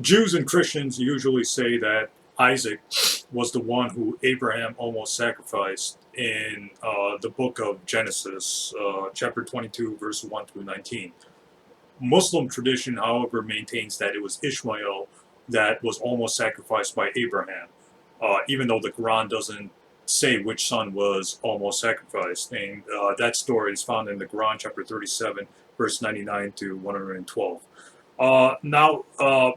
Jews and Christians usually say that Isaac was the one who Abraham almost sacrificed in the book of Genesis, chapter 22, verse 1 through 19. Muslim tradition, however, maintains that it was Ishmael that was almost sacrificed by Abraham, even though the Quran doesn't say which son was almost sacrificed. And that story is found in the Quran, chapter 37, verse 99 to 112. Uh, now, uh,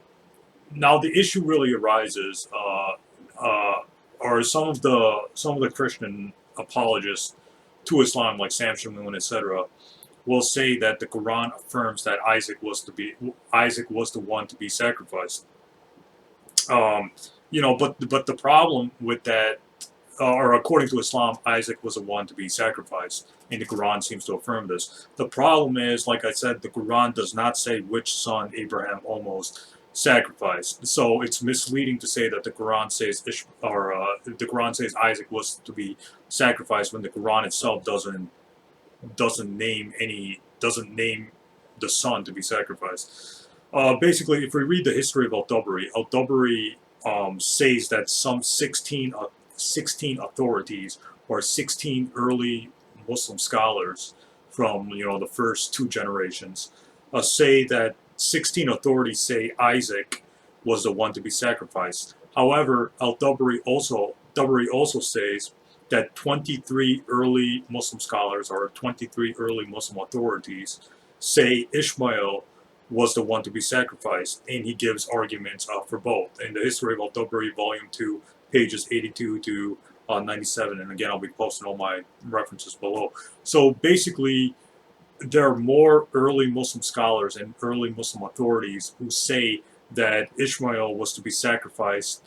Now the issue really arises, or some of the Christian apologists to Islam, like Sam Shamoun, etc., will say that the Quran affirms that Isaac was the one to be sacrificed. Um, but the problem with that, or according to Islam, Isaac was the one to be sacrificed, and the Quran seems to affirm this. The problem is, like I said, the Quran does not say which son Abraham almost sacrificed. So it's misleading to say that the Quran says the Quran says Isaac was to be sacrificed when the Quran itself doesn't name the son to be sacrificed. Basically, if we read the history of Al-Tabari says that some 16 authorities or 16 early Muslim scholars from the first two generations say that 16 authorities say Isaac was the one to be sacrificed. However, Al-Tabari also says that 23 early Muslim scholars or 23 early Muslim authorities say Ishmael was the one to be sacrificed, and he gives arguments for both. In the History of Al-Tabari Volume 2, pages 82 to 97, and again, I'll be posting all my references below. So basically, there are more early Muslim scholars and early Muslim authorities who say that Ishmael was to be sacrificed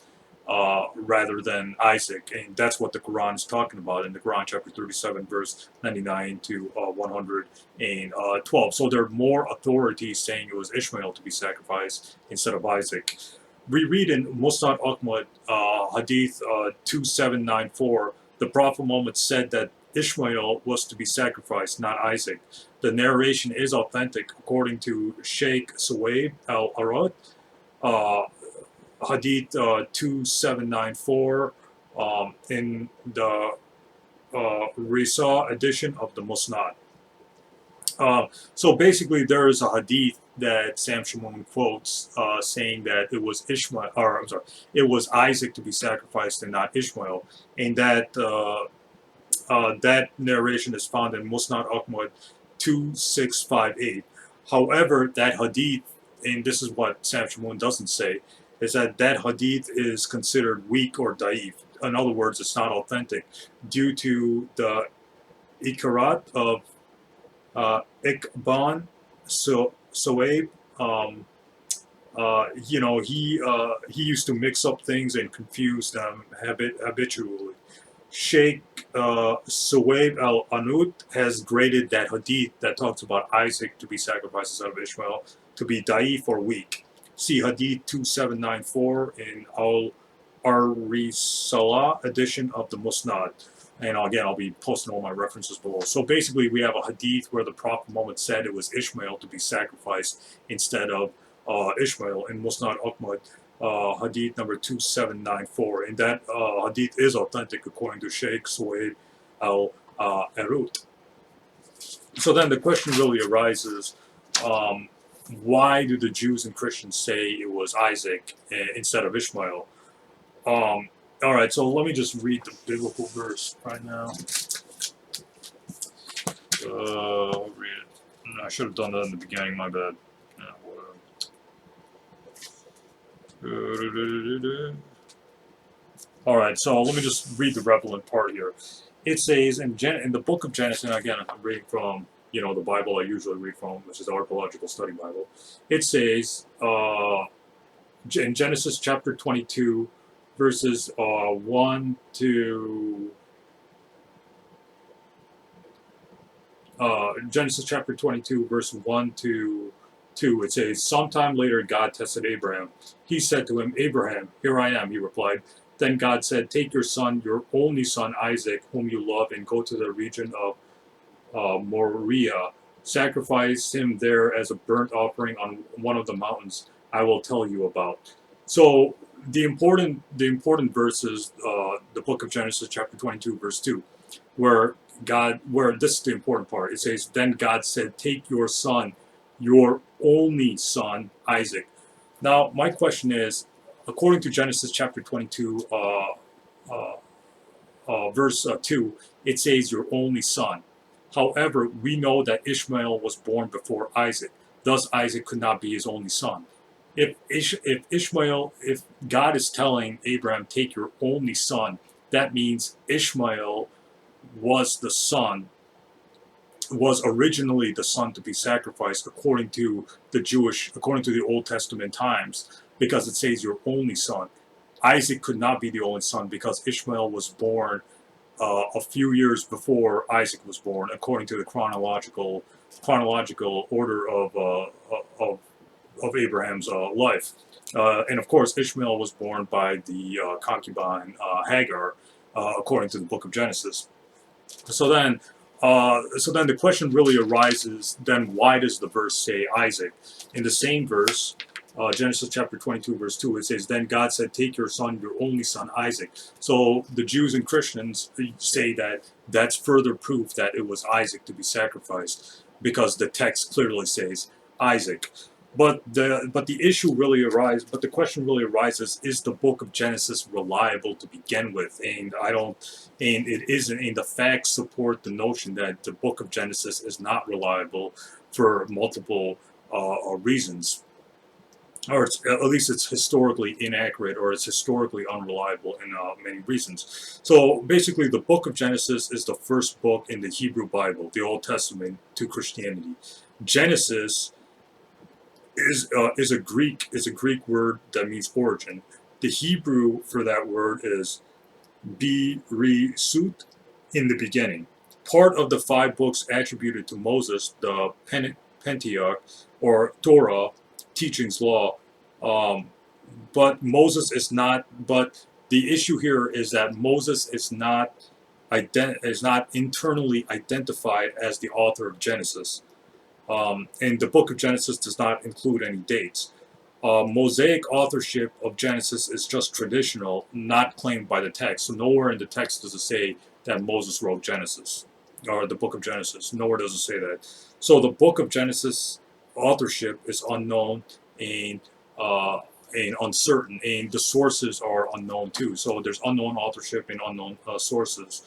rather than Isaac, and that's what the Quran is talking about in the Quran, chapter 37, verse 99 to 112. So there are more authorities saying it was Ishmael to be sacrificed instead of Isaac. We read in Musnad Ahmad, Hadith 2794, the Prophet Muhammad said that Ishmael was to be sacrificed, not Isaac. The narration is authentic according to Shaykh Shu'ayb al-Arnaut, Hadith 2794, in the ar-Resala edition of the Musnad. So basically, there is a hadith that Sam Shamoun quotes saying that it was Ishmael, or I'm sorry, it was Isaac to be sacrificed and not Ishmael, and that narration is found in Musnad Ahmad 2658. However, that hadith, and this is what Sam Shamoun doesn't say, is that hadith is considered weak or da'if. In other words, it's not authentic due to the ikhtilat of Iqban Shu'ayb. He used to mix up things and confuse them habitually. Shaykh Shu'ayb al-Arnaut has graded that hadith that talks about Isaac to be sacrificed instead of Ishmael to be da'if or weak. See Hadith 2794 in ar-Resala edition of the Musnad. And again, I'll be posting all my references below. So basically, we have a hadith where the Prophet Muhammad said it was Ishmael to be sacrificed instead of Ishmael in Musnad Ahmad, hadith number 2794. And that hadith is authentic according to Shaykh Shu'ayb al-Arnaut. So then the question really arises, why do the Jews and Christians say it was Isaac instead of Ishmael? All right, so let me just read the biblical verse right now. I'll read it. I should have done that in the beginning, my bad. All right, so let me just read the relevant part here. It says in the book of Genesis, and again, I'm reading from the Bible I usually read from, which is the Archaeological Study Bible. It says in Genesis chapter 22, verses 1 to Genesis chapter 22, verse 1 to 2. It says, "Sometime later God tested Abraham. He said to him, 'Abraham, here I am,' he replied. Then God said, 'Take your son, your only son Isaac, whom you love, and go to the region of Moriah. Sacrifice him there as a burnt offering on one of the mountains. I will tell you about. So the important verses, the book of Genesis, chapter 22, verse 2, where this is the important part. It says, "Then God said, take your son, your only son, Isaac." Now, my question is, according to Genesis chapter 22, uh, verse 2, it says your only son. However, we know that Ishmael was born before Isaac. Thus, Isaac could not be his only son. If God is telling Abraham, take your only son, that means Ishmael was the son, was originally the son to be sacrificed according to the Old Testament times, because it says your only son. Isaac could not be the only son because Ishmael was born a few years before Isaac was born, according to the chronological order of Abraham's life. And of course, Ishmael was born by the concubine Hagar, according to the book of Genesis. So then, the question really arises: then why does the verse say Isaac? In the same verse, Genesis chapter 22, verse 2, it says, "Then God said, take your son, your only son, Isaac." So the Jews and Christians say that that's further proof that it was Isaac to be sacrificed, because the text clearly says Isaac. But the question really arises: is the book of Genesis reliable to begin with? And it isn't. And the facts support the notion that the book of Genesis is not reliable for multiple reasons, or at least it's historically inaccurate, or it's historically unreliable in many reasons. So basically, the book of Genesis is the first book in the Hebrew Bible, the Old Testament, to Christianity. Genesis is a Greek word that means origin. The Hebrew for that word is Beirut, in the beginning. Part of the 5 books attributed to Moses, the Pentateuch or Torah, teachings, law. But Moses is not. But the issue here is that Moses is not internally identified as the author of Genesis. And the book of Genesis does not include any dates. Mosaic authorship of Genesis is just traditional, not claimed by the text. So nowhere in the text does it say that Moses wrote Genesis, or the book of Genesis. Nowhere does it say that. So the book of Genesis authorship is unknown and uncertain, and the sources are unknown too. So there's unknown authorship and unknown sources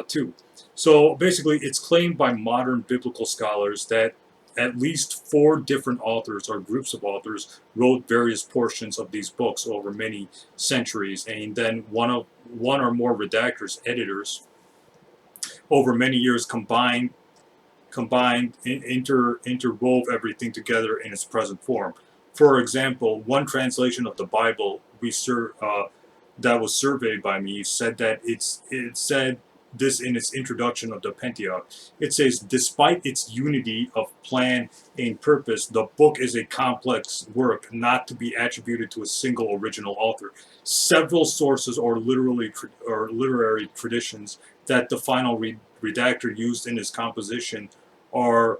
too. So basically, it's claimed by modern biblical scholars that at least 4 different authors or groups of authors wrote various portions of these books over many centuries, and then one or more redactors, editors, over many years interwove everything together in its present form. For example, one translation of the Bible that was surveyed by me said that it said this in its introduction of the Pentateuch. It says, despite its unity of plan and purpose, the book is a complex work not to be attributed to a single original author. Several sources or literary traditions that the final redactor used in his composition are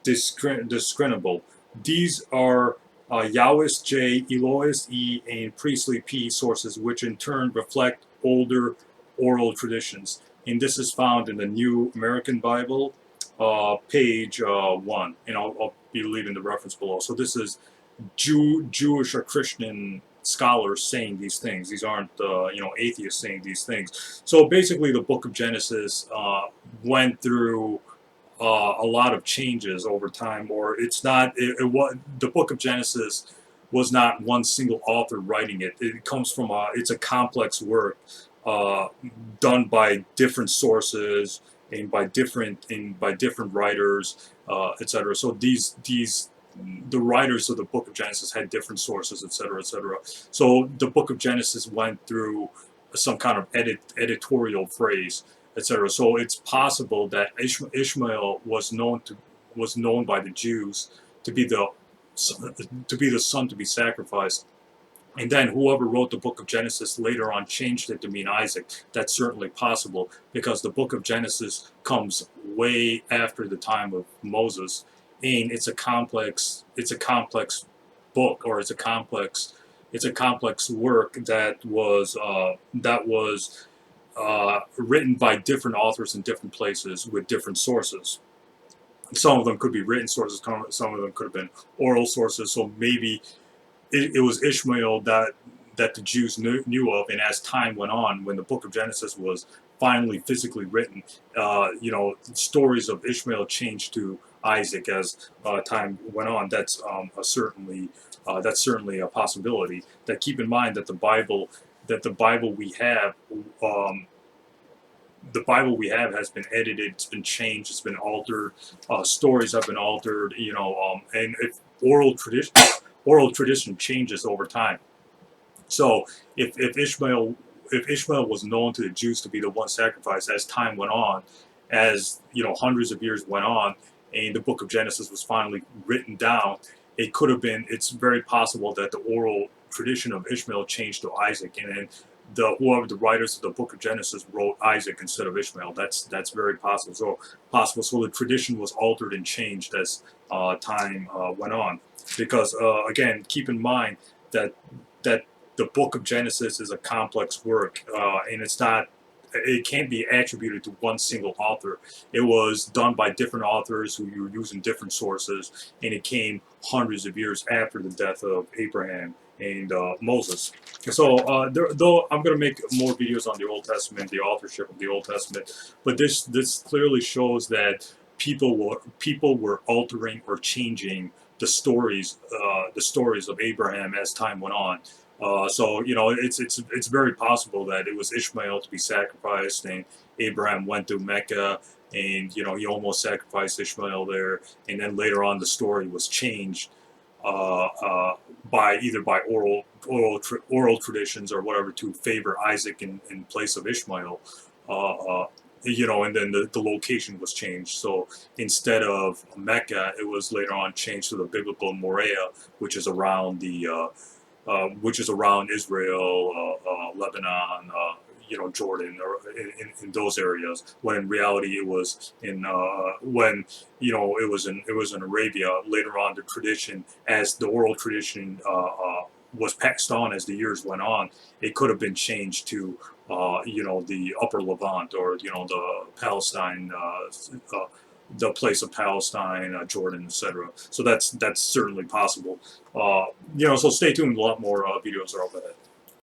discernible. These are Yahwist J, Eloist E, and Priestley P sources, which in turn reflect older oral traditions. And this is found in the New American Bible, page 1. And I'll be leaving the reference below. So this is Jewish or Christian scholars saying these things. These aren't atheists saying these things. So basically, the book of Genesis went through a lot of changes over time, or it's not. The book of Genesis was not one single author writing it. It comes from it's a complex work done by different sources and by different writers, etc. So the writers of the book of Genesis had different sources, etc., etc. So the book of Genesis went through some kind of editorial phrase, etc. So it's possible that Ishmael was known by the Jews to be the son to be sacrificed, and then whoever wrote the book of Genesis later on changed it to mean Isaac. That's certainly possible, because the book of Genesis comes way after the time of Moses, and it's a complex book, or it's a complex work that was written by different authors in different places with different sources. Some of them could be written sources, some of them could have been oral sources. So maybe it was Ishmael that the Jews knew of, and as time went on, when the Book of Genesis was finally physically written, stories of Ishmael changed to Isaac as time went on. That's certainly a possibility. That keep in mind that the Bible we have. The Bible we have has been edited, it's been changed, it's been altered. Stories have been altered, and if oral tradition changes over time. So if Ishmael was known to the Jews to be the one sacrificed, as time went on, as hundreds of years went on, and the Book of Genesis was finally written down, it could have been. It's very possible that the oral tradition of Ishmael changed to Isaac, and then the writers of the Book of Genesis wrote Isaac instead of Ishmael. That's very possible. So the tradition was altered and changed as time went on, because again, keep in mind that that the Book of Genesis is a complex work, and it can't be attributed to one single author. It was done by different authors who were using different sources, and it came hundreds of years after the death of Abraham and Moses. So, though I'm going to make more videos on the Old Testament, the authorship of the Old Testament, but this clearly shows that people were altering or changing the stories of Abraham as time went on. So it's very possible that it was Ishmael to be sacrificed, and Abraham went to Mecca, and he almost sacrificed Ishmael there, and then later on the story was changed by oral traditions or whatever to favor Isaac in place of Ishmael. And then the location was changed. So instead of Mecca, it was later on changed to the biblical Moriah, which is around which is around Israel, Lebanon, Jordan, or in those areas. When in reality, it was it was in Arabia. Later on, the tradition, as the oral tradition was passed on as the years went on, it could have been changed to the Upper Levant, or the Palestine. The place of Palestine, Jordan, etc. So that's certainly possible. So stay tuned. A lot more videos are up ahead.